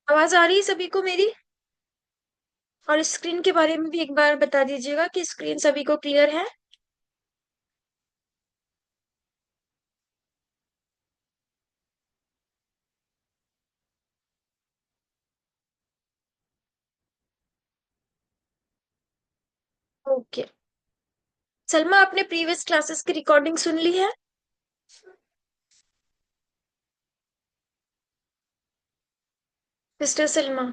आवाज आ रही है सभी को मेरी? और स्क्रीन के बारे में भी एक बार बता दीजिएगा कि स्क्रीन सभी को क्लियर है। ओके। सलमा, आपने प्रीवियस क्लासेस की रिकॉर्डिंग सुन ली है? मिस्टर सलमा।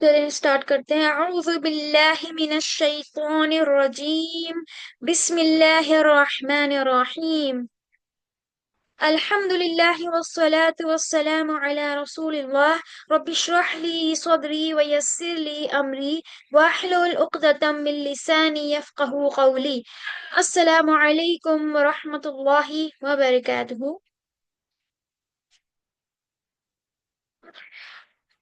चलिए स्टार्ट करते हैं। अऊज़ु बिल्लाहि मिनश शैतानिर रजीम। बिस्मिल्लाहिर रहमानिर रहीम। अल्हम्दुलिल्लाहि वस्सलातु वस्सलामु अला रसूलिल्लाह। रब्बि इश्रह ली सदरी व यस्सिर ली अमरी वाहलुल उक़दतम मिन लिसानी यफ़क़हू क़ौली। अस्सलामु अलैकुम व रहमतुल्लाहि व बरकातुहू।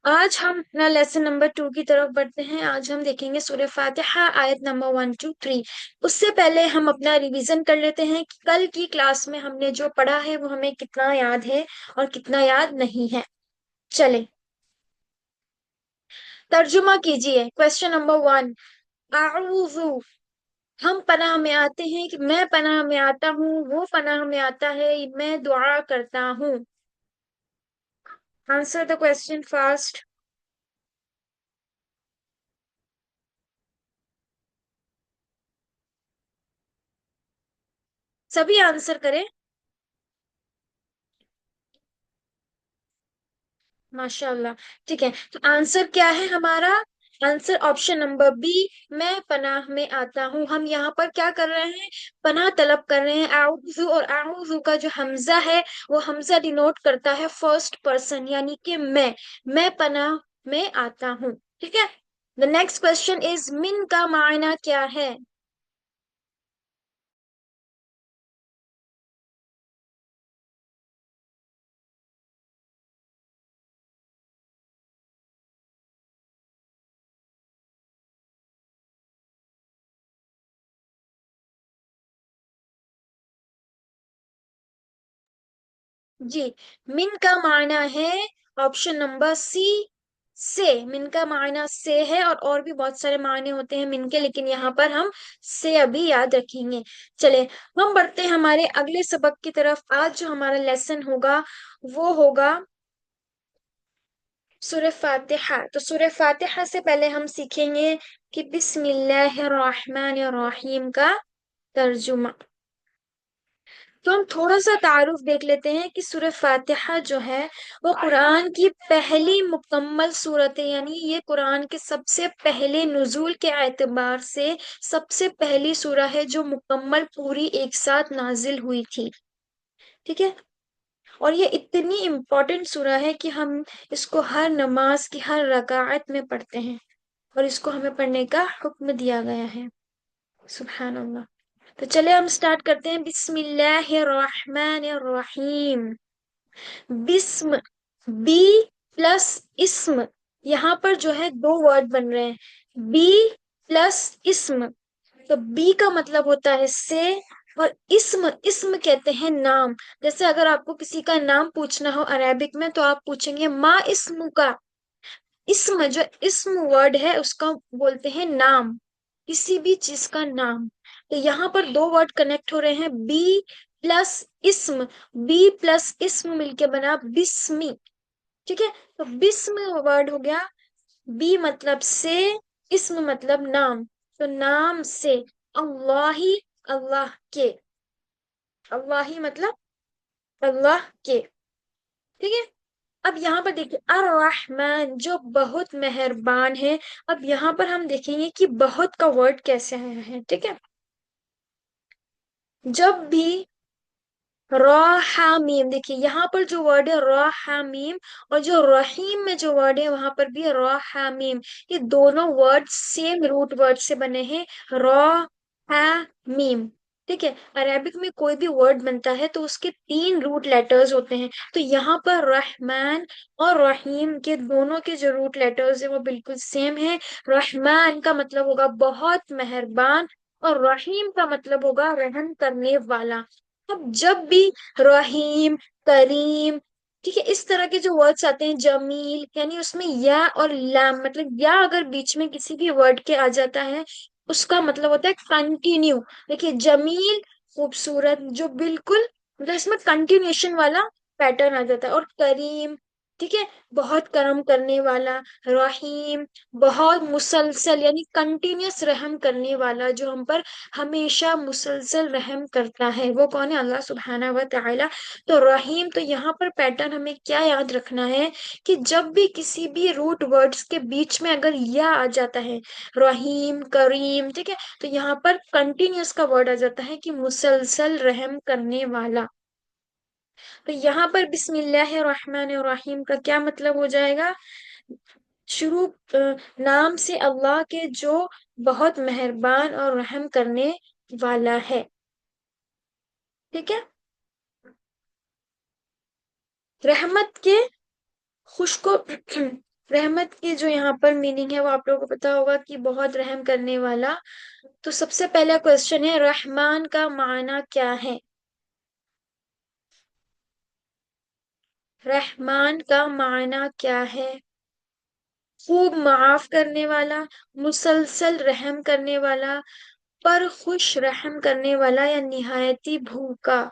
आज हम अपना लेसन नंबर 2 की तरफ बढ़ते हैं। आज हम देखेंगे सूरह फातिहा आयत नंबर 1 to 3। उससे पहले हम अपना रिवीजन कर लेते हैं कि कल की क्लास में हमने जो पढ़ा है वो हमें कितना याद है और कितना याद नहीं है। चले तर्जुमा कीजिए। Question number 1। आऊज़ु, हम पनाह में आते हैं कि मैं पनाह में आता हूँ, वो पनाह में आता है, मैं दुआ करता हूँ। Answer the question fast. सभी आंसर करें। माशाल्लाह। ठीक है, तो आंसर क्या है हमारा? आंसर ऑप्शन नंबर बी, मैं पनाह में आता हूँ। हम यहाँ पर क्या कर रहे हैं? पनाह तलब कर रहे हैं। आऊज़ु और आऊज़ु का जो हमजा है वो हमजा डिनोट करता है फर्स्ट पर्सन, यानी कि मैं पनाह में आता हूँ। ठीक है। द नेक्स्ट क्वेश्चन इज मिन का मायना क्या है? जी, मिन का मायना है ऑप्शन नंबर सी, से। मिन का मायना से है, और भी बहुत सारे मायने होते हैं मिन के, लेकिन यहाँ पर हम से अभी याद रखेंगे। चले हम बढ़ते हैं हमारे अगले सबक की तरफ। आज जो हमारा लेसन होगा वो होगा सूरह फातिहा। तो सूरह फातिहा से पहले हम सीखेंगे कि बिस्मिल्लाहिर रहमानिर रहीम का तर्जुमा। तो हम थोड़ा सा तारुफ देख लेते हैं कि सूरह फातिहा जो है वो कुरान की पहली मुकम्मल सूरत है, यानी ये कुरान के सबसे पहले नुजूल के एतबार से सबसे पहली सूरह है जो मुकम्मल पूरी एक साथ नाजिल हुई थी। ठीक है। और ये इतनी इम्पोर्टेंट सूरह है कि हम इसको हर नमाज की हर रकात में पढ़ते हैं, और इसको हमें पढ़ने का हुक्म दिया गया है। सुभान अल्लाह। तो चले हम स्टार्ट करते हैं। बिस्मिल्लाहिर रहमानिर रहीम। बिस्म, बी प्लस इस्म। यहाँ पर जो है दो वर्ड बन रहे हैं, बी प्लस इस्म। तो बी का मतलब होता है से, और इस्म, इस्म कहते हैं नाम। जैसे अगर आपको किसी का नाम पूछना हो अरेबिक में तो आप पूछेंगे मा इस्मु का। इस्म, जो इस्म वर्ड है उसका बोलते हैं नाम, किसी भी चीज का नाम। तो यहाँ पर दो वर्ड कनेक्ट हो रहे हैं, बी प्लस इस्म। बी प्लस इस्म मिलके बना बिस्मी। ठीक है। तो बिस्म वर्ड हो गया। बी मतलब से, इस्म मतलब नाम। तो नाम से, अल्लाह ही, अल्लाह के। अल्लाह ही मतलब अल्लाह के। ठीक है। अब यहाँ पर देखिए अर रहमान, जो बहुत मेहरबान है। अब यहाँ पर हम देखेंगे कि बहुत का वर्ड कैसे आया है। ठीक है। जब भी मीम, देखिए यहाँ पर जो वर्ड है मीम, और जो रहीम में जो वर्ड है वहां पर भी मीम। ये दोनों वर्ड सेम रूट वर्ड से बने हैं, मीम। ठीक है। अरेबिक में कोई भी वर्ड बनता है तो उसके तीन रूट लेटर्स होते हैं। तो यहाँ पर रहमान और रहीम के दोनों के जो रूट लेटर्स है वो बिल्कुल सेम है। रहमान का मतलब होगा बहुत मेहरबान, और रहीम का मतलब होगा रहम करने वाला। अब जब भी रहीम, करीम, ठीक है, इस तरह के जो वर्ड्स आते हैं, जमील, यानी उसमें या और लाम, मतलब या अगर बीच में किसी भी वर्ड के आ जाता है, उसका मतलब होता है कंटिन्यू। देखिए जमील, खूबसूरत, जो बिल्कुल मतलब इसमें कंटिन्यूएशन वाला पैटर्न आ जाता है। और करीम, ठीक है, बहुत करम करने वाला। रहीम, बहुत मुसलसल यानी कंटिन्यूअस रहम करने वाला, जो हम पर हमेशा मुसलसल रहम करता है, वो कौन है? अल्लाह सुब्हाना व तआला। तो रहीम, तो यहाँ पर पैटर्न हमें क्या याद रखना है कि जब भी किसी भी रूट वर्ड्स के बीच में अगर या आ जाता है, रहीम, करीम, ठीक है, तो यहाँ पर कंटिन्यूअस का वर्ड आ जाता है कि मुसलसल रहम करने वाला। तो यहाँ पर बिस्मिल्लाहिर्रहमानिर्रहीम का क्या मतलब हो जाएगा? शुरू नाम से अल्लाह के जो बहुत मेहरबान और रहम करने वाला है। ठीक है। रहमत के खुश को रहमत की जो यहाँ पर मीनिंग है वो आप लोगों को पता होगा कि बहुत रहम करने वाला। तो सबसे पहला क्वेश्चन है, रहमान का माना क्या है? रहमान का माना क्या है? खूब माफ करने वाला, मुसलसल रहम करने वाला, पर खुश रहम करने वाला, या निहायती भूखा?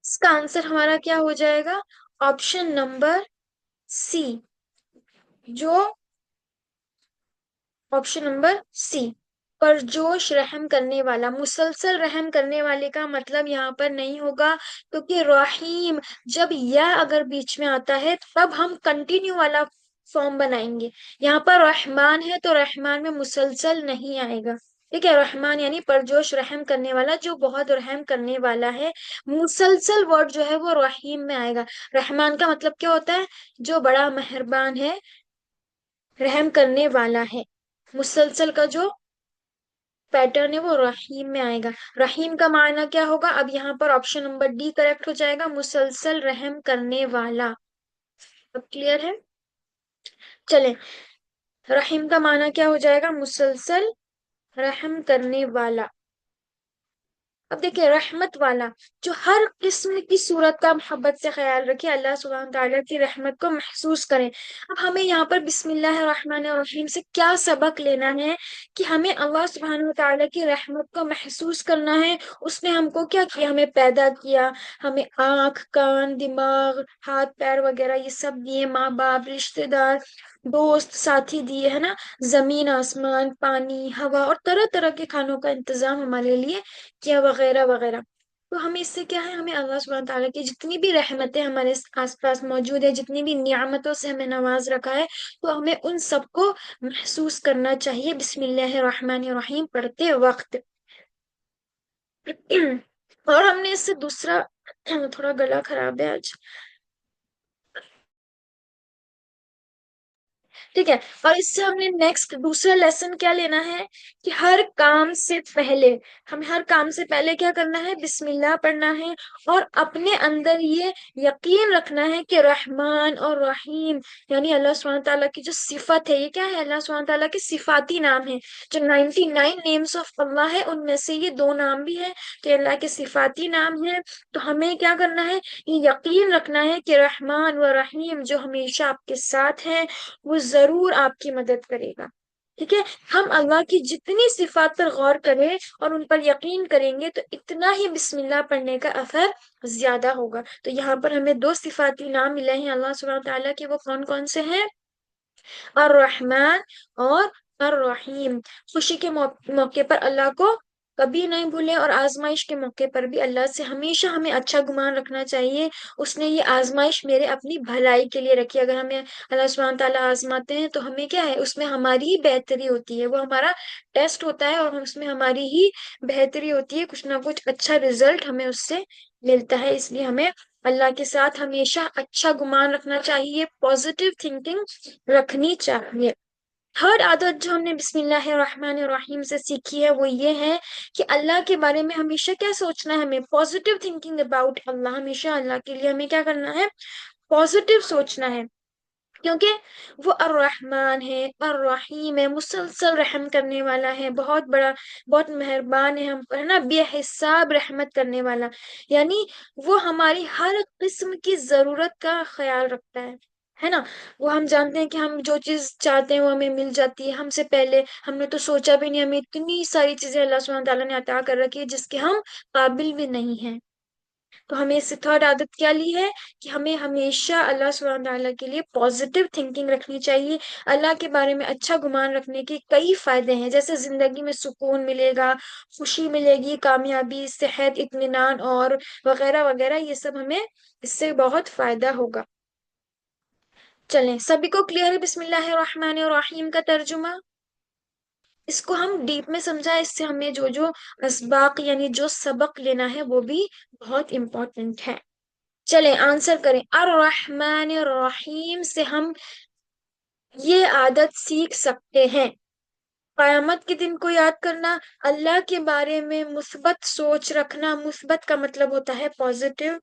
इसका आंसर हमारा क्या हो जाएगा? ऑप्शन नंबर सी, जो ऑप्शन नंबर सी, परजोश रहम करने वाला। मुसलसल रहम करने वाले का मतलब यहाँ पर नहीं होगा, क्योंकि रहीम, जब या अगर बीच में आता है तब हम कंटिन्यू वाला फॉर्म बनाएंगे। यहाँ पर रहमान है तो रहमान में मुसलसल नहीं आएगा। ठीक है, रहमान यानी परजोश रहम करने वाला, जो बहुत रहम करने वाला है। मुसलसल वर्ड जो है वो रहीम में आएगा। रहमान का मतलब क्या होता है? जो बड़ा मेहरबान है, रहम करने वाला है। मुसलसल का जो पैटर्न है वो रहीम में आएगा। रहीम का माना क्या होगा? अब यहाँ पर ऑप्शन नंबर डी करेक्ट हो जाएगा, मुसलसल रहम करने वाला। अब क्लियर है? चलें, रहीम का माना क्या हो जाएगा? मुसलसल रहम करने वाला। अब देखिए, रहमत वाला, जो हर किस्म की सूरत का मोहब्बत से ख्याल रखे, अल्लाह सुब्हान तआला की रहमत को महसूस करें। अब हमें यहाँ पर बिस्मिल्लाहिर्रहमानिर्रहीम से क्या सबक लेना है कि हमें अल्लाह सुब्हान तआला की रहमत को महसूस करना है। उसने हमको क्या किया? हमें पैदा किया, हमें आंख, कान, दिमाग, हाथ पैर वगैरह ये सब दिए, माँ बाप, रिश्तेदार, दोस्त, साथी दिए, है ना, जमीन आसमान, पानी, हवा, और तरह तरह के खानों का इंतजाम हमारे लिए किया, वगैरह वगैरह। तो हमें इससे क्या है? हमें अल्लाह सुब्हान ताला की जितनी भी रहमतें हमारे आसपास मौजूद है, जितनी भी नियामतों से हमें नवाज रखा है, तो हमें उन सबको महसूस करना चाहिए बिस्मिल्लाहिर्रहमानिर्रहीम पढ़ते वक्त। और हमने इससे दूसरा थोड़ा गला खराब है आज। ठीक है, और इससे हमने नेक्स्ट दूसरा लेसन क्या लेना है कि हर काम से पहले, हमें हर काम से पहले क्या करना है? बिस्मिल्लाह पढ़ना है। और अपने अंदर ये यकीन रखना है कि रहमान और रहीम यानी अल्लाह सुब्हान ताला की जो सिफत है, ये क्या है? अल्लाह सुब्हान ताला के सिफाती नाम है। जो 99 नेम्स ऑफ अल्लाह है उनमें से ये दो नाम भी है, तो ये अल्लाह के सिफाती नाम है। तो हमें क्या करना है? ये यकीन रखना है कि रहमान व रहीम जो हमेशा आपके साथ है, वो जरूर आपकी मदद करेगा। ठीक है, हम अल्लाह की जितनी सिफात पर गौर करें और उन पर यकीन करेंगे, तो इतना ही बिस्मिल्लाह पढ़ने का असर ज्यादा होगा। तो यहाँ पर हमें दो सिफाती नाम मिले हैं अल्लाह सुब्हान तआला के, वो कौन कौन से हैं? और रहमान और और रहीम। खुशी के मौके पर अल्लाह को कभी नहीं भूले, और आजमाइश के मौके पर भी अल्लाह से हमेशा हमें अच्छा गुमान रखना चाहिए। उसने ये आजमाइश मेरे अपनी भलाई के लिए रखी है। अगर हमें अल्लाह सुब्हान ताला आजमाते हैं तो हमें क्या है, उसमें हमारी ही बेहतरी होती है, वो हमारा टेस्ट होता है और उसमें हमारी ही बेहतरी होती है, कुछ ना कुछ अच्छा रिजल्ट हमें उससे मिलता है। इसलिए हमें अल्लाह के साथ हमेशा अच्छा गुमान रखना चाहिए, पॉजिटिव थिंकिंग रखनी चाहिए। थर्ड आदत जो हमने बिस्मिल्लाहिर्रहमानिर्रहीम से सीखी है वो ये है कि अल्लाह के बारे में हमेशा क्या सोचना है, हमें पॉजिटिव थिंकिंग अबाउट अल्लाह। हमेशा अल्लाह के लिए हमें क्या करना है, पॉजिटिव सोचना है, क्योंकि वो अर्रहमान है, अर्रहीम है, मुसलसल रहम करने वाला है, बहुत बड़ा, बहुत मेहरबान है हम पर, है ना, बेहिसाब रहमत करने वाला। यानी वो हमारी हर किस्म की जरूरत का ख्याल रखता है ना। वो हम जानते हैं कि हम जो चीज चाहते हैं वो हमें मिल जाती है हमसे पहले, हमने तो सोचा भी नहीं, हमें इतनी सारी चीजें अल्लाह सुब्हान ताला ने अता कर रखी है जिसके हम काबिल भी नहीं हैं। तो हमें इससे थर्ड आदत क्या ली है कि हमें हमेशा अल्लाह सुब्हान ताला के लिए पॉजिटिव थिंकिंग रखनी चाहिए। अल्लाह के बारे में अच्छा गुमान रखने के कई फायदे हैं, जैसे जिंदगी में सुकून मिलेगा, खुशी मिलेगी, कामयाबी, सेहत, इत्मीनान और वगैरह वगैरह, ये सब हमें इससे बहुत फायदा होगा। चलें, सभी को क्लियर है बिस्मिल्लाहिर्रहमानिर्रहीम का तर्जुमा? इसको हम डीप में समझा, इससे हमें जो जो असबाक यानी जो सबक लेना है वो भी बहुत इंपॉर्टेंट है। चलें आंसर करें। अर रहमान रहीम से हम ये आदत सीख सकते हैं, कयामत के दिन को याद करना, अल्लाह के बारे में मुस्बत सोच रखना, मुस्बत का मतलब होता है पॉजिटिव,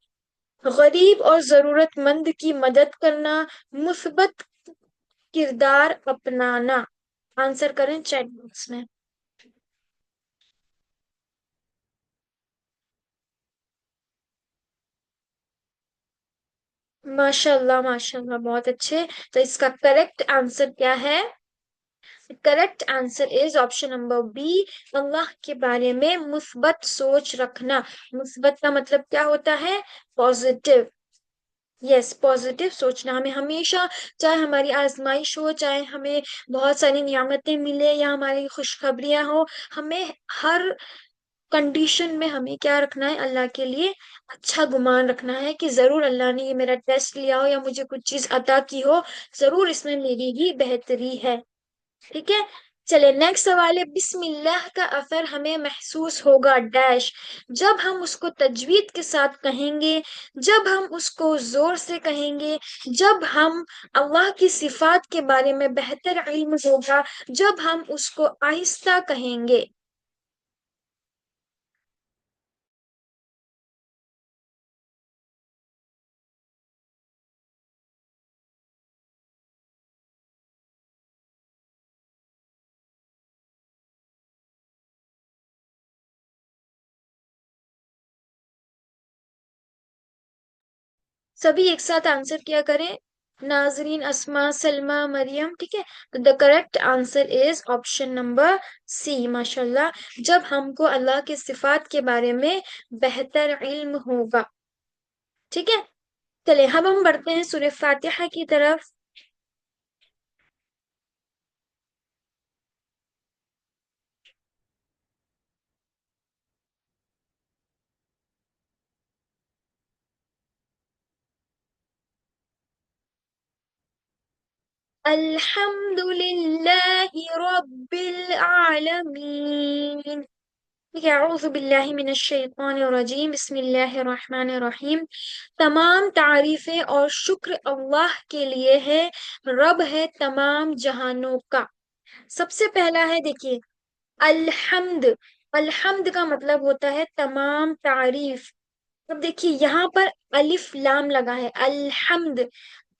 गरीब और जरूरतमंद की मदद करना, मुस्बत किरदार अपनाना। आंसर करें चैट बॉक्स में। माशाल्लाह माशाल्लाह, बहुत अच्छे। तो इसका करेक्ट आंसर क्या है? Correct answer is option number B, अल्लाह के बारे में मुस्बत सोच रखना। मुस्बत का मतलब क्या होता है, पॉजिटिव। यस, पॉजिटिव सोचना। हमें हमेशा, चाहे हमारी आजमाइश हो, चाहे हमें बहुत सारी नियामतें मिले या हमारी खुशखबरियां हो, हमें हर कंडीशन में हमें क्या रखना है, अल्लाह के लिए अच्छा गुमान रखना है कि जरूर अल्लाह ने ये मेरा टेस्ट लिया हो या मुझे कुछ चीज अता की हो, जरूर इसमें मेरी ही बेहतरी है। ठीक है। चले नेक्स्ट सवाल है, बिस्मिल्लाह का असर हमें महसूस होगा डैश, जब हम उसको तजवीद के साथ कहेंगे, जब हम उसको जोर से कहेंगे, जब हम अल्लाह की सिफात के बारे में बेहतर इल्म होगा, जब हम उसको आहिस्ता कहेंगे। सभी एक साथ आंसर किया करें, नाजरीन, अस्मा, सलमा, मरियम। ठीक है, तो the correct answer is option number C, माशाल्लाह, जब हमको अल्लाह के सिफात के बारे में बेहतर इल्म होगा। ठीक है। चले अब हम बढ़ते हैं सूरह फातिहा की तरफ। अल्हम्दुलिल्लाहि रब्बिल आलमीन। ठीक है, औज़ु बिल्लाहि मिनश शैतानिर रजीम, बिस्मिल्लाहिर रहमानिर रहीम। तमाम तारीफें और शुक्र अल्लाह के लिए है, रब है तमाम जहानों का। सबसे पहला है, देखिए, अल्हम्द। अल्हम्द का मतलब होता है तमाम तारीफ। अब देखिए यहाँ पर अलिफ लाम लगा है, अल्हम्द।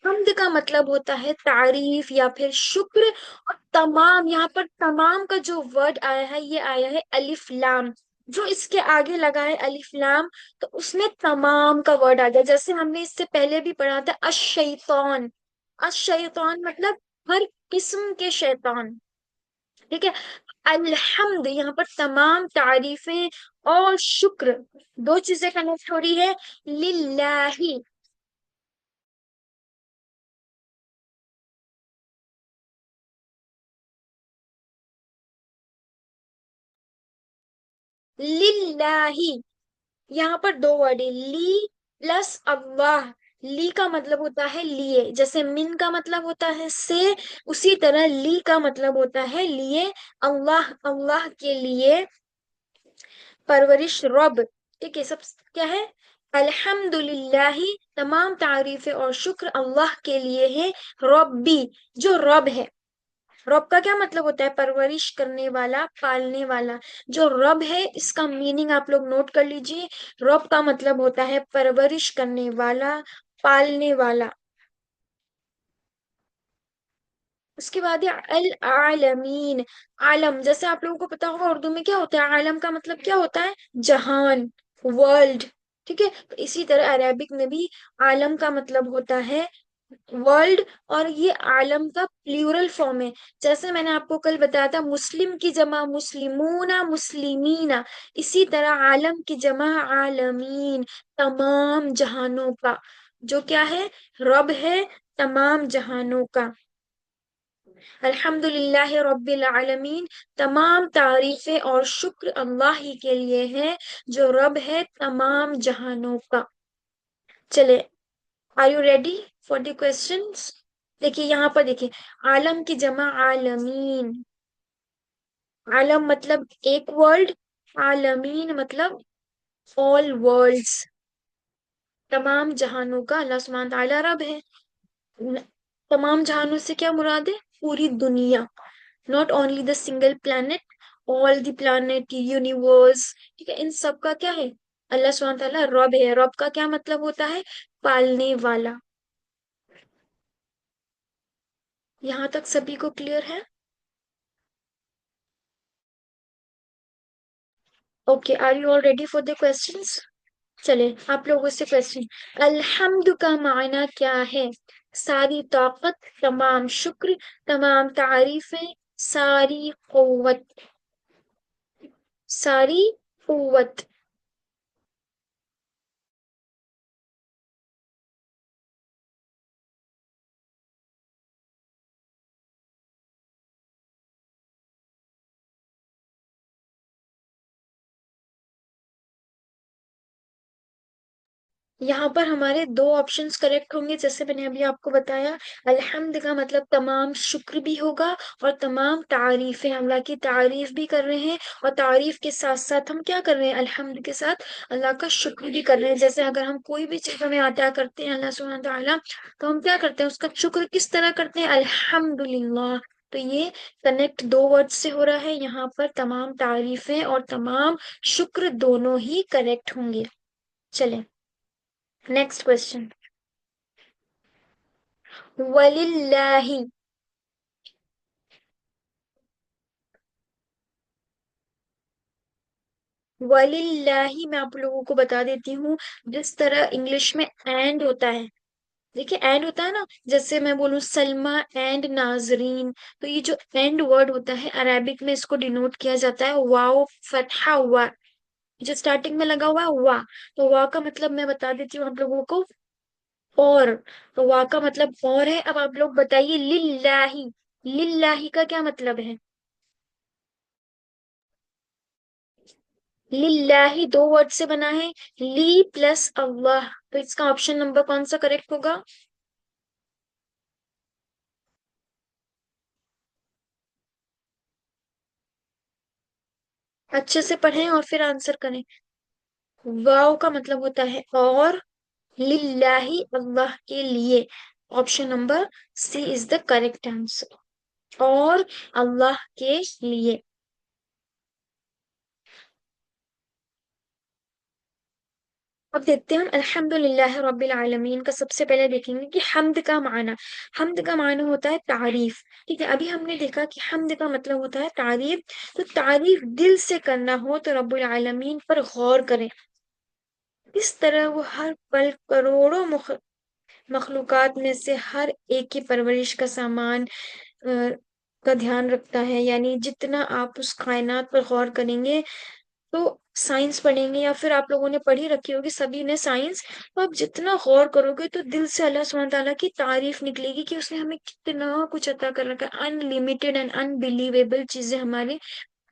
हम्द का मतलब होता है तारीफ या फिर शुक्र। और तमाम, यहाँ पर तमाम का जो वर्ड आया है ये आया है अलिफ लाम, जो इसके आगे लगा है अलिफ लाम, तो उसमें तमाम का वर्ड आ गया। जैसे हमने इससे पहले भी पढ़ा था अशैतान। अशैतान मतलब हर किस्म के शैतान। ठीक है। अल्हम्द, यहाँ पर तमाम तारीफें और शुक्र, दो चीजें कनेक्ट हो रही है, लिल्लाही। लिल्लाही, यहाँ पर दो वर्ड है, ली प्लस अल्लाह। ली का मतलब होता है लिए, जैसे मिन का मतलब होता है से, उसी तरह ली का मतलब होता है लिए। अल्लाह, अल्लाह के लिए, परवरिश रब, ठीक है सब क्या है। अल्हम्दुलिल्लाही, तमाम तारीफें और शुक्र अल्लाह के लिए है। रब्बी, जो रब है। रब का क्या मतलब होता है? परवरिश करने वाला, पालने वाला। जो रब है इसका मीनिंग आप लोग नोट कर लीजिए। रब का मतलब होता है परवरिश करने वाला, पालने वाला। उसके बाद है अल आलमीन। आलम, जैसे आप लोगों को पता होगा उर्दू में क्या होता है, आलम का मतलब क्या होता है? जहान, वर्ल्ड। ठीक है, तो इसी तरह अरेबिक में भी आलम का मतलब होता है वर्ल्ड। और ये आलम का प्लूरल फॉर्म है। जैसे मैंने आपको कल बताया था मुस्लिम की जमा मुस्लिमूना मुस्लिमीना, इसी तरह आलम की जमा आलमीन, तमाम जहानों का। जो क्या है? रब है तमाम जहानों का। अल्हम्दुलिल्लाह रब्बिल आलमीन, तमाम तारीफें और शुक्र अल्लाह ही के लिए है, जो रब है तमाम जहानों का। चले, are you ready for the questions? देखिए यहाँ पर देखिए, आलम की जमा आलमीन। आलम मतलब एक वर्ल्ड, आलमीन मतलब ऑल वर्ल्ड्स, तमाम जहानों का अल्लाह सुब्हान ताला रब है। न- तमाम जहानों से क्या मुराद है? पूरी दुनिया, not only the single planet, all the planet universe. ठीक है, इन सब का क्या है? अल्लाह सुब्हान ताला रब है। रब का क्या मतलब होता है? पालने वाला। यहाँ तक सभी को क्लियर है? Okay, are you all ready for the questions? चले आप लोगों से क्वेश्चन। अल्हम्दु का मायना क्या है? सारी ताकत, तमाम शुक्र, तमाम तारीफें, सारी कुव्वत, सारी कुव्वत। यहाँ पर हमारे दो ऑप्शंस करेक्ट होंगे, जैसे मैंने अभी आपको बताया। अल्हम्द का मतलब तमाम शुक्र भी होगा, और तमाम तारीफें, अल्लाह की तारीफ भी कर रहे हैं। और तारीफ के साथ साथ हम क्या कर रहे हैं? अल्हम्द के साथ अल्लाह का शुक्र भी कर रहे हैं। जैसे अगर हम कोई भी चीज हमें अता करते हैं अल्लाह सुब्हानहू तआला, तो हम क्या करते हैं? उसका शुक्र किस तरह करते हैं? अल्हम्दुलिल्लाह। तो ये कनेक्ट दो वर्ड से हो रहा है। यहाँ पर तमाम तारीफें और तमाम शुक्र दोनों ही करेक्ट होंगे। चले नेक्स्ट क्वेश्चन। वलिल्लाही, वलिल्लाही मैं आप लोगों को बता देती हूँ। जिस तरह इंग्लिश में एंड होता है, देखिए एंड होता है ना, जैसे मैं बोलूँ सलमा एंड नाजरीन, तो ये जो एंड वर्ड होता है अरेबिक में इसको डिनोट किया जाता है वाव फतहा हुआ, जो स्टार्टिंग में लगा हुआ है वाह। तो वाह का मतलब मैं बता देती हूँ आप लोगों को, और। तो वाह का मतलब और है। अब आप लोग बताइए लिल्लाही, लिल्लाही का क्या मतलब है? लिल्लाही दो वर्ड से बना है, ली प्लस अल्लाह, तो इसका ऑप्शन नंबर कौन सा करेक्ट होगा? अच्छे से पढ़ें और फिर आंसर करें। वाव का मतलब होता है और, लिल्लाही अल्लाह के लिए। Option number C is the correct answer, और अल्लाह के लिए। अब देखते हैं हम अल्हम्दुलिल्लाह रब्बिल आलमीन का। सबसे पहले देखेंगे कि हम्द का माना। हम्द का माना होता है तारीफ। ठीक है, अभी हमने देखा कि हम्द का मतलब होता है तारीफ। तो तारीफ दिल से करना हो तो रब्बुल आलमीन पर गौर करें। इस तरह वो हर पल करोड़ों मखलूकात में से हर एक की परवरिश का सामान का ध्यान रखता है। यानी जितना आप उस कायनात पर गौर करेंगे, तो साइंस पढ़ेंगे या फिर आप लोगों ने पढ़ी रखी होगी सभी ने साइंस, तो आप जितना गौर करोगे तो दिल से अल्लाह सुब्हान ताला की तारीफ निकलेगी कि उसने हमें कितना कुछ अता कर रखा है। अनलिमिटेड एंड अनबिलीवेबल चीजें हमारे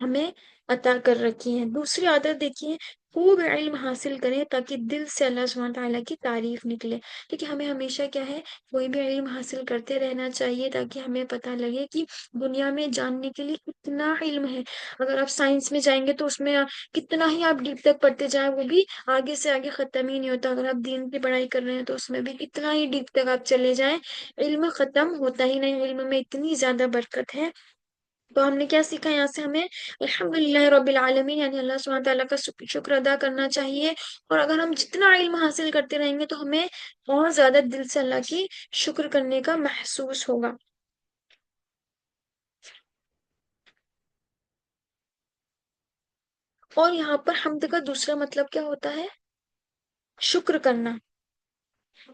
हमें अता कर रखी है। दूसरी आदत देखिए, खूब इल्म हासिल करें ताकि दिल से अल्लाह सुब्हान तआला की तारीफ निकले। देखिए हमें हमेशा क्या है, कोई भी इल्म हासिल करते रहना चाहिए ताकि हमें पता लगे कि दुनिया में जानने के लिए कितना इल्म है। अगर आप साइंस में जाएंगे तो उसमें कितना ही आप डीप तक पढ़ते जाए वो भी आगे से आगे खत्म ही नहीं होता। अगर आप दीन की पढ़ाई कर रहे हैं तो उसमें भी कितना ही डीप तक आप चले जाएं, इल्म खत्म होता ही नहीं। इल्म में इतनी ज्यादा बरकत है। तो हमने क्या सीखा यहाँ से, हमें अल्हम्दुलिल्लाह रब्बिल आलमीन यानी अल्लाह सुब्हान तआला का शुक्र अदा करना चाहिए। और अगर हम जितना इल्म हासिल करते रहेंगे तो हमें और ज्यादा दिल से अल्लाह की शुक्र करने का महसूस होगा। और यहाँ पर हम्द का दूसरा मतलब क्या होता है, शुक्र करना।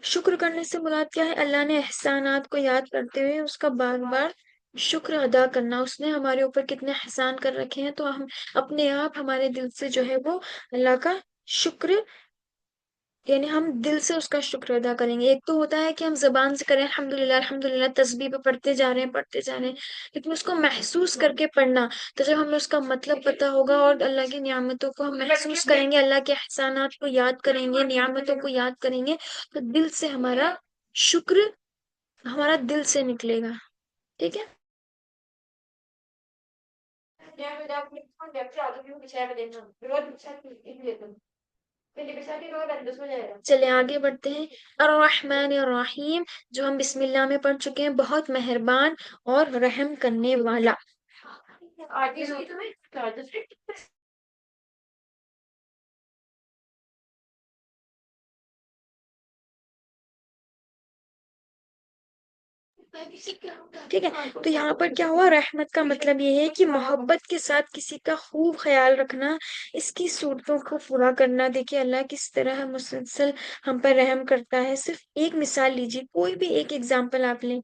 शुक्र करने से मुराद क्या है, अल्लाह ने एहसानात को याद करते हुए उसका बार बार शुक्र अदा करना। उसने हमारे ऊपर कितने एहसान कर रखे हैं, तो हम अपने आप हमारे दिल से जो है वो अल्लाह का शुक्र, यानी हम दिल से उसका शुक्र अदा करेंगे। एक तो होता है कि हम जबान से करें अल्हम्दुलिल्लाह अल्हम्दुलिल्लाह, तस्बीह पे पढ़ते जा रहे हैं पढ़ते जा रहे हैं, लेकिन उसको महसूस करके पढ़ना। तो जब हमें उसका मतलब पता होगा और अल्लाह की नियामतों को हम महसूस करेंगे, अल्लाह के एहसानात को याद करेंगे, नियामतों को याद करेंगे, तो दिल से हमारा शुक्र, हमारा दिल से निकलेगा। ठीक है। चले आगे बढ़ते हैं। अर्रहमान अर्रहीम, जो हम बिस्मिल्लाह में पढ़ चुके हैं, बहुत मेहरबान और रहम करने वाला। ठीक है, तो यहाँ पर क्या हुआ, रहमत का मतलब ये है कि मोहब्बत के साथ किसी का खूब ख्याल रखना, इसकी सूरतों को पूरा करना। देखिए अल्लाह किस तरह मुसलसल हम पर रहम करता है। सिर्फ एक मिसाल लीजिए, कोई भी एक एग्जाम्पल आप लें।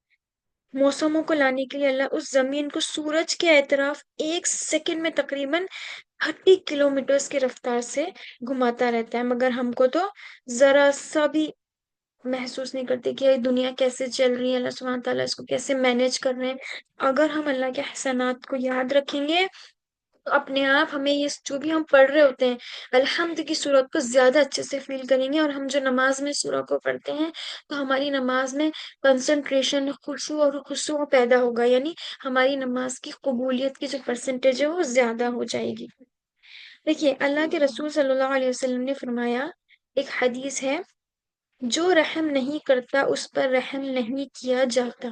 मौसमों को लाने के लिए अल्लाह उस जमीन को सूरज के एतराफ 1 सेकंड में तकरीबन 30 किलोमीटर की रफ्तार से घुमाता रहता है, मगर हमको तो जरा सा भी महसूस नहीं करते कि ये दुनिया कैसे चल रही है, अल्लाह सुब्हान तआला इसको कैसे मैनेज कर रहे हैं। अगर हम अल्लाह के एहसानात को याद रखेंगे तो अपने आप हमें ये जो भी हम पढ़ रहे होते हैं, अल्हम्द की सूरत को ज्यादा अच्छे से फील करेंगे। और हम जो नमाज में सूरह को पढ़ते हैं तो हमारी नमाज में कंसंट्रेशन, खुशू और खुशू पैदा होगा, यानी हमारी नमाज की कबूलियत की जो परसेंटेज है वो ज्यादा हो जाएगी। देखिए अल्लाह के रसूल सल्लल्लाहु अलैहि वसल्लम ने फरमाया, एक हदीस है, जो रहम नहीं करता उस पर रहम नहीं किया जाता।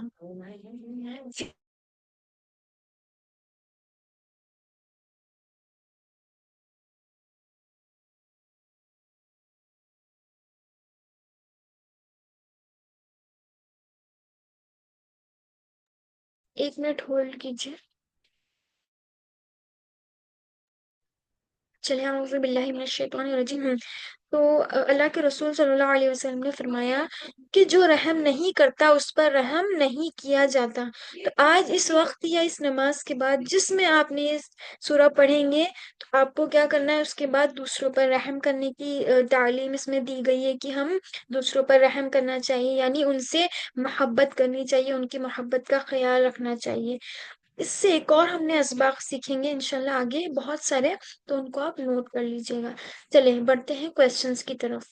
एक मिनट होल्ड कीजिए। चलिए अऊज़ु बिल्लाहि मिनश शैतानिर रजीम। तो अल्लाह के रसूल सल्लल्लाहु अलैहि वसल्लम ने फरमाया कि जो रहम नहीं करता उस पर रहम नहीं किया जाता। तो आज इस वक्त या इस नमाज के बाद जिसमें आपने ये सूरह पढ़ेंगे, तो आपको क्या करना है, उसके बाद दूसरों पर रहम करने की तालीम इसमें दी गई है कि हम दूसरों पर रहम करना चाहिए, यानी उनसे मोहब्बत करनी चाहिए, उनकी मोहब्बत का ख्याल रखना चाहिए। इससे एक और हमने असबाक सीखेंगे इंशाल्लाह आगे बहुत सारे, तो उनको आप नोट कर लीजिएगा। चलिए बढ़ते हैं क्वेश्चंस की तरफ।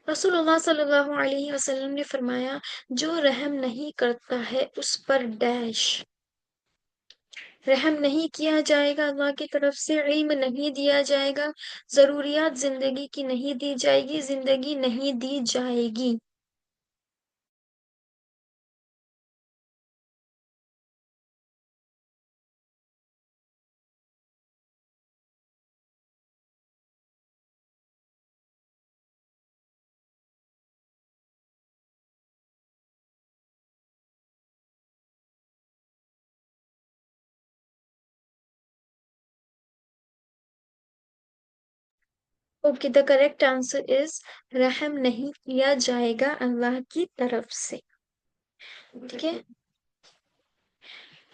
रसूलुल्लाह सल्लल्लाहु अलैहि वसल्लम ने फरमाया, जो रहम नहीं करता है उस पर डैश, रहम नहीं किया जाएगा, अल्लाह की तरफ से इल्म नहीं दिया जाएगा, जरूरियात जिंदगी की नहीं दी जाएगी, जिंदगी नहीं दी जाएगी। Okay, the correct answer is रहम नहीं किया जाएगा अल्लाह की तरफ से। ठीक है,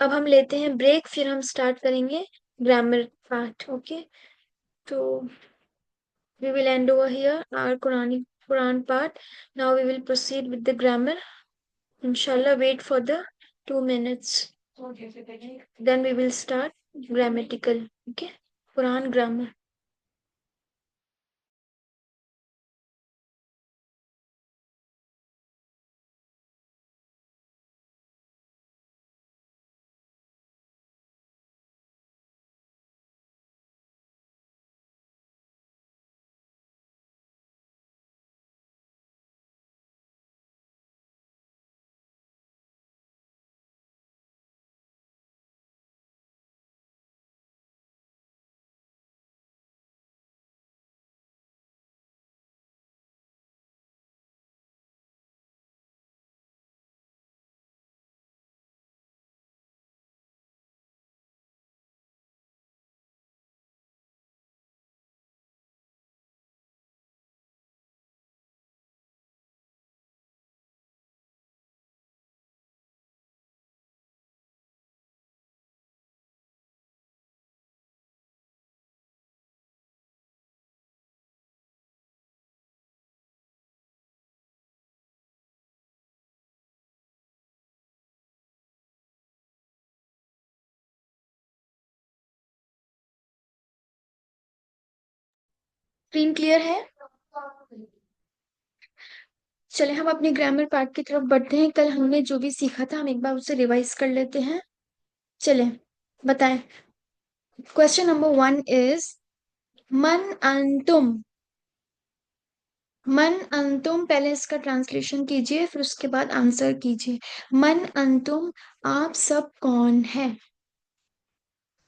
अब हम लेते हैं ब्रेक, फिर हम स्टार्ट करेंगे ग्रामर पार्ट। ओके, तो we will end over here our Quran part. Now we will proceed with the grammar. Inshallah, wait for the 2 minutes. Then we will start. Grammatical, okay, पुरान grammar. Screen clear है? चले हम अपने grammar part की तरफ बढ़ते हैं। कल हमने जो भी सीखा था हम एक बार उसे रिवाइज कर लेते हैं। चले, बताएं। क्वेश्चन नंबर 1 इज, मन अंतुम। मन अंतुम, पहले इसका ट्रांसलेशन कीजिए फिर उसके बाद आंसर कीजिए। मन अंतुम, आप सब कौन है?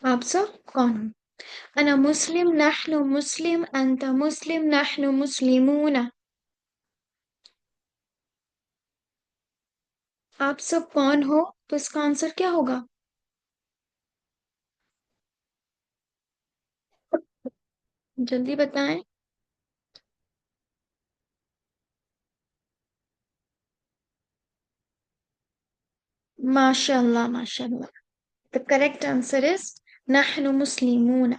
आप सब कौन हो? अना मुस्लिम, नहनु मुस्लिम, अंता मुस्लिम, नहनु मुस्लिमून। आप सब कौन हो, तो इसका आंसर क्या होगा? जल्दी बताएं। माशाल्लाह माशाल्लाह। द करेक्ट आंसर इज नहनु मुस्लिमून।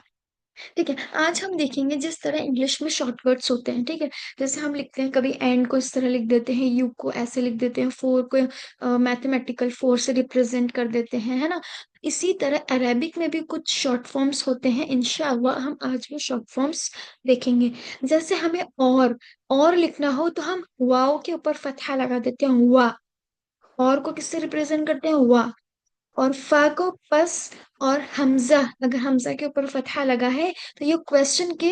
ठीक है, आज हम देखेंगे जिस तरह इंग्लिश में शॉर्टकट्स होते हैं। ठीक है, जैसे हम लिखते हैं कभी एंड को इस तरह लिख देते हैं, यू को ऐसे लिख देते हैं, फोर को मैथमेटिकल फोर से रिप्रेजेंट कर देते हैं, है ना। इसी तरह अरेबिक में भी कुछ शॉर्ट फॉर्म्स होते हैं। इंशाअल्लाह हम आज वो शॉर्ट फॉर्म्स देखेंगे। जैसे हमें और लिखना हो तो हम वाओ के ऊपर फतहा लगा देते हैं, वा। और को किससे रिप्रेजेंट करते हैं? वा। और फा को पस। और हमजा, अगर हमजा के ऊपर फतहा लगा है तो ये क्वेश्चन के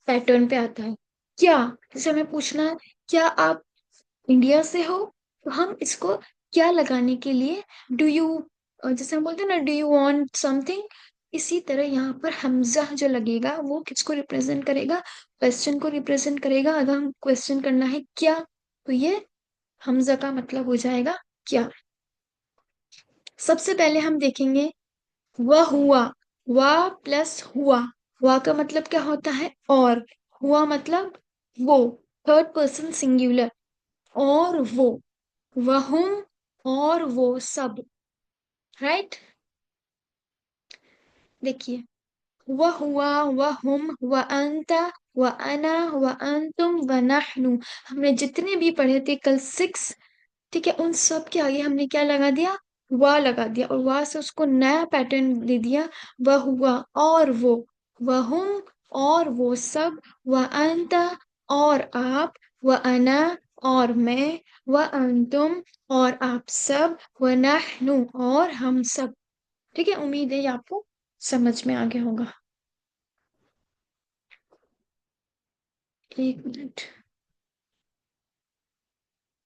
पैटर्न पे आता है। क्या, जैसे हमें पूछना है क्या आप इंडिया से हो, तो हम इसको क्या लगाने के लिए डू यू, जैसे हम बोलते हैं ना डू यू वांट समथिंग, इसी तरह यहाँ पर हमजा जो लगेगा वो किसको रिप्रेजेंट करेगा? क्वेश्चन को रिप्रेजेंट करेगा। अगर हम क्वेश्चन करना है क्या, तो ये हमजा का मतलब हो जाएगा क्या। सबसे पहले हम देखेंगे वह हुआ। वह प्लस हुआ। वह का मतलब क्या होता है? और। हुआ मतलब वो, थर्ड पर्सन सिंगुलर। और वो, वहुम, और वो सब। राइट। देखिए, वह हुआ, वह हुम, वह अंता, वह अना, वह अंतुम, वह नहनु। हमने जितने भी पढ़े थे कल 6, ठीक है, उन सब के आगे हमने क्या लगा दिया? वाह लगा दिया, और वाह से उसको नया पैटर्न दे दिया। वह हुआ और वो, वह हम और वो सब, वह अंता और आप, वह अना और मैं, वह अंतुम और आप सब, वह नहनु और हम सब। ठीक है, उम्मीद है ये आपको समझ में आ गया होगा। 1 मिनट,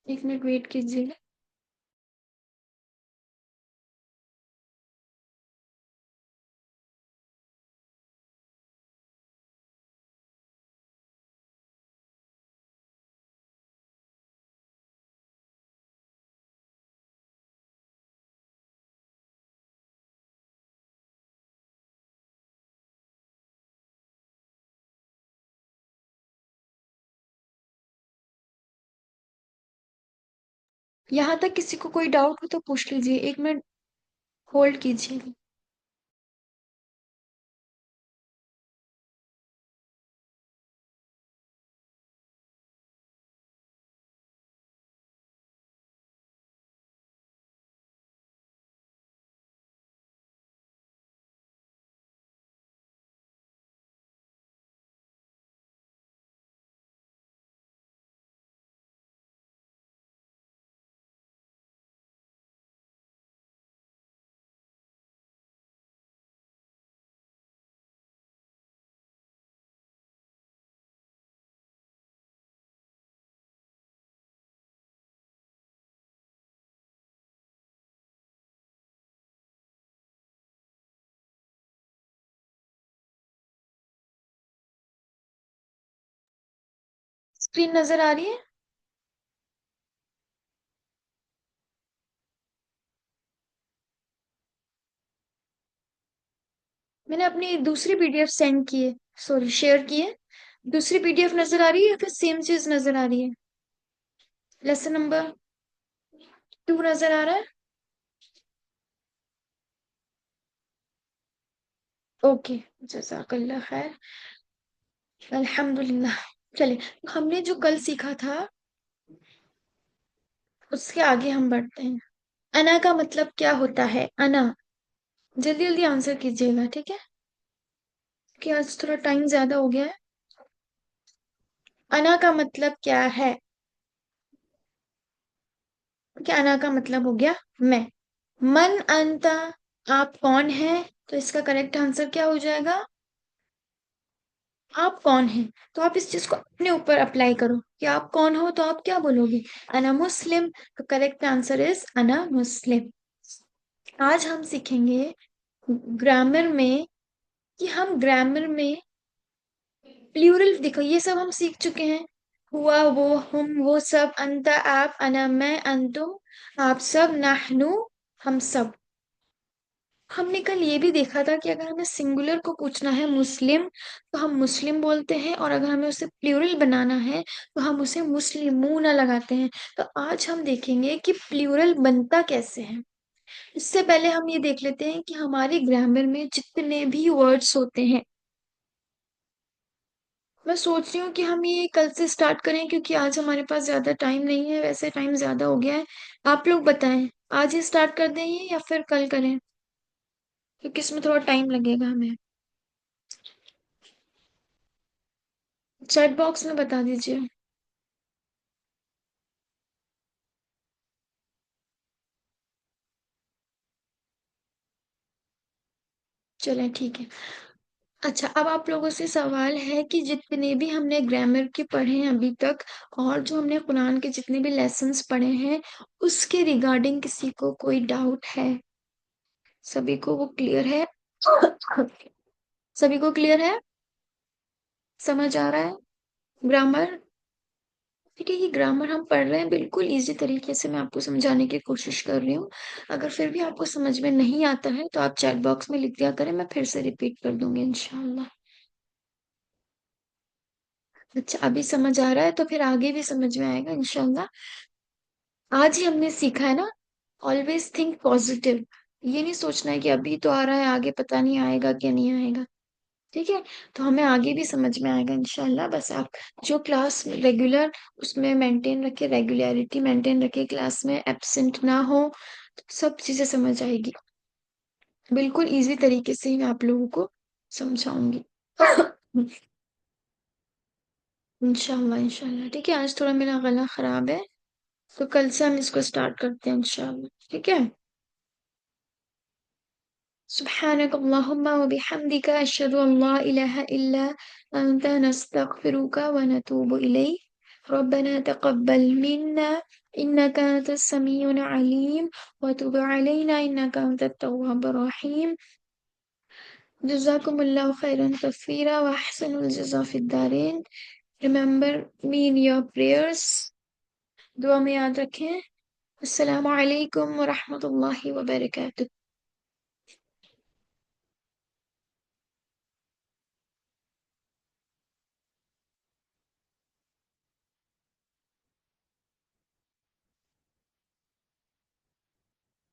1 मिनट वेट कीजिए। यहाँ तक किसी को कोई डाउट हो तो पूछ लीजिए, 1 मिनट होल्ड कीजिए। स्क्रीन नजर आ रही है? मैंने अपनी दूसरी पीडीएफ सेंड की है, सॉरी शेयर की है। दूसरी पीडीएफ नजर आ रही है या फिर सेम चीज नजर आ रही है? लेसन नंबर 2 नजर आ रहा है? ओके, जजाकल्ला खैर। अल्हम्दुलिल्लाह। चलिए, तो हमने जो कल सीखा था उसके आगे हम बढ़ते हैं। अना का मतलब क्या होता है? अना, जल्दी जल्दी आंसर कीजिएगा, ठीक है? कि आज थोड़ा टाइम ज्यादा हो गया है। अना का मतलब क्या है? कि अना का मतलब हो गया मैं। मन अंता, आप कौन है? तो इसका करेक्ट आंसर क्या हो जाएगा? आप कौन हैं। तो आप इस चीज को अपने ऊपर अप्लाई करो कि आप कौन हो, तो आप क्या बोलोगे? अना मुस्लिम। तो करेक्ट आंसर इज अना मुस्लिम। आज हम सीखेंगे ग्रामर में, कि हम ग्रामर में प्लूरल, देखो ये सब हम सीख चुके हैं। हुआ, वो, हम, वो सब, अंता, आप, अना, मैं, अंतुम, आप सब, नाहनु, हम सब। हमने कल ये भी देखा था कि अगर हमें सिंगुलर को पूछना है मुस्लिम, तो हम मुस्लिम बोलते हैं, और अगर हमें उसे प्लूरल बनाना है तो हम उसे मुस्लिमूना लगाते हैं। तो आज हम देखेंगे कि प्लूरल बनता कैसे है। इससे पहले हम ये देख लेते हैं कि हमारी ग्रामर में जितने भी वर्ड्स होते हैं, मैं सोच रही हूँ कि हम ये कल से स्टार्ट करें, क्योंकि आज हमारे पास ज्यादा टाइम नहीं है, वैसे टाइम ज्यादा हो गया है। आप लोग बताएं, आज ही स्टार्ट कर दें ये या फिर कल करें? क्योंकि इसमें थोड़ा टाइम लगेगा हमें। चैट बॉक्स में बता दीजिए। चलें, ठीक है। अच्छा, अब आप लोगों से सवाल है कि जितने भी हमने ग्रामर के पढ़े हैं अभी तक, और जो हमने कुरान के जितने भी लेसन्स पढ़े हैं, उसके रिगार्डिंग किसी को कोई डाउट है? सभी को वो क्लियर है? सभी को क्लियर है? समझ आ रहा है ग्रामर? ठीक है, ये ग्रामर हम पढ़ रहे हैं बिल्कुल इजी तरीके से, मैं आपको समझाने की कोशिश कर रही हूँ। अगर फिर भी आपको समझ में नहीं आता है तो आप चैट बॉक्स में लिख दिया करें, मैं फिर से रिपीट कर दूंगी इंशाल्लाह। अच्छा, अभी समझ आ रहा है तो फिर आगे भी समझ में आएगा इंशाल्लाह। आज ही हमने सीखा है ना, ऑलवेज थिंक पॉजिटिव। ये नहीं सोचना है कि अभी तो आ रहा है, आगे पता नहीं आएगा क्या नहीं आएगा। ठीक है? तो हमें आगे भी समझ में आएगा इंशाल्लाह। बस आप जो क्लास रेगुलर, उसमें मेंटेन रखे, रेगुलरिटी मेंटेन रखे, क्लास में एब्सेंट ना हो, तो सब चीजें समझ आएगी। बिल्कुल इजी तरीके से ही मैं आप लोगों को समझाऊंगी। इंशाल्लाह इंशाल्लाह, ठीक है। आज थोड़ा मेरा गला खराब है, तो कल से हम इसको स्टार्ट करते हैं इंशाल्लाह, ठीक है? सुब्हानक अल्लाहुम्मा व बिहम्दिका अशहदु अन ला इलाहा इल्ला अंता नस्तगफिरुका व नतूबु इलैक। रब्बना तक़ब्बल मिन्ना इन्नका अंतस समीउल अलीम व तुब अलैना इन्नका अंतत तव्वाबुर रहीम। जज़ाकुमुल्लाहु खैरन कसीरा व अहसनुल जज़ा फिद दारैन। Remember me in your prayers, दुआ में याद रखें। अस्सलामु अलैकुम व रहमतुल्लाहि व बरकातुहू।